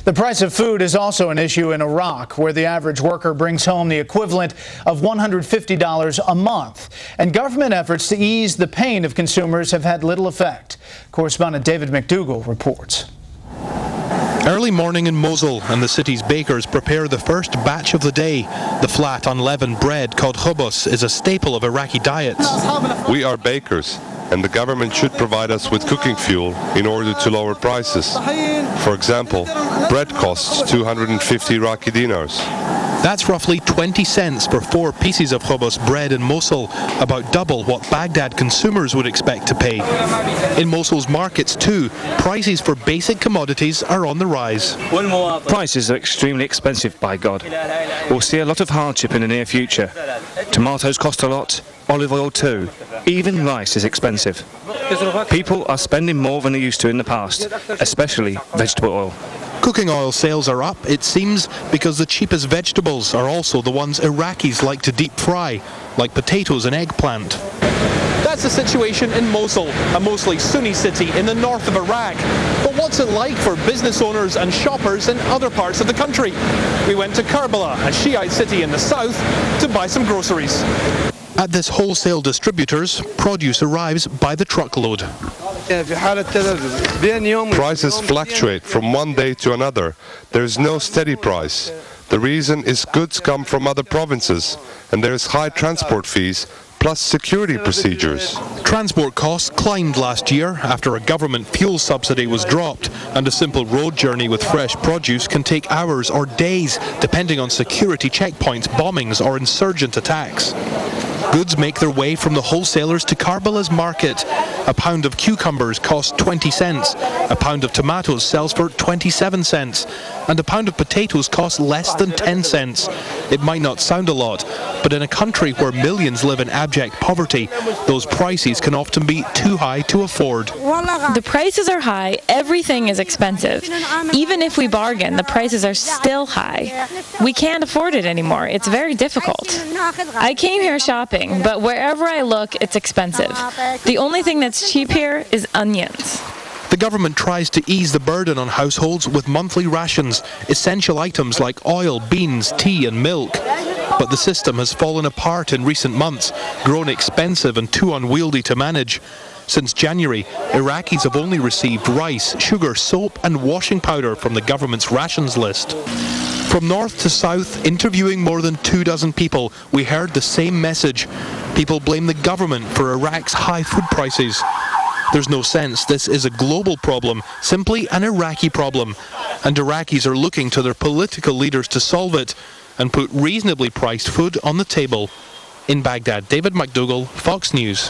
The price of food is also an issue in Iraq, where the average worker brings home the equivalent of $150 a month. And government efforts to ease the pain of consumers have had little effect. Correspondent David McDougall reports. Early morning in Mosul, and the city's bakers prepare the first batch of the day. The flat, unleavened bread called hummus is a staple of Iraqi diets. We are bakers, and the government should provide us with cooking fuel in order to lower prices. For example, bread costs 250 Iraqi dinars. That's roughly 20 cents for 4 pieces of hummus bread in Mosul, about double what Baghdad consumers would expect to pay. In Mosul's markets too, prices for basic commodities are on the rise. Prices are extremely expensive, by God. We'll see a lot of hardship in the near future. Tomatoes cost a lot, olive oil too. Even rice is expensive. People are spending more than they used to in the past, especially vegetable oil. Cooking oil sales are up, it seems, because the cheapest vegetables are also the ones Iraqis like to deep fry, like potatoes and eggplant. That's the situation in Mosul, a mostly Sunni city in the north of Iraq. But what's it like for business owners and shoppers in other parts of the country? We went to Karbala, a Shiite city in the south, to buy some groceries. At this wholesale distributor's, produce arrives by the truckload. Prices fluctuate from one day to another. There is no steady price. The reason is goods come from other provinces, and there is high transport fees, plus security procedures. Transport costs climbed last year after a government fuel subsidy was dropped, and a simple road journey with fresh produce can take hours or days, depending on security checkpoints, bombings or insurgent attacks. Goods make their way from the wholesalers to Karbala's market. A pound of cucumbers costs 20 cents, a pound of tomatoes sells for 27 cents, and a pound of potatoes costs less than 10 cents. It might not sound a lot, but in a country where millions live in abject poverty, those prices can often be too high to afford. The prices are high, everything is expensive. Even if we bargain, the prices are still high. We can't afford it anymore, it's very difficult. I came here shopping, but wherever I look, it's expensive. The only thing that's cheap here is onions. The government tries to ease the burden on households with monthly rations, essential items like oil, beans, tea and milk. But the system has fallen apart in recent months, grown expensive and too unwieldy to manage. Since January, Iraqis have only received rice, sugar, soap and washing powder from the government's rations list. From north to south, interviewing more than 24 people, we heard the same message. People blame the government for Iraq's high food prices. There's no sense this is a global problem, simply an Iraqi problem. And Iraqis are looking to their political leaders to solve it and put reasonably priced food on the table. In Baghdad, David McDougall, Fox News.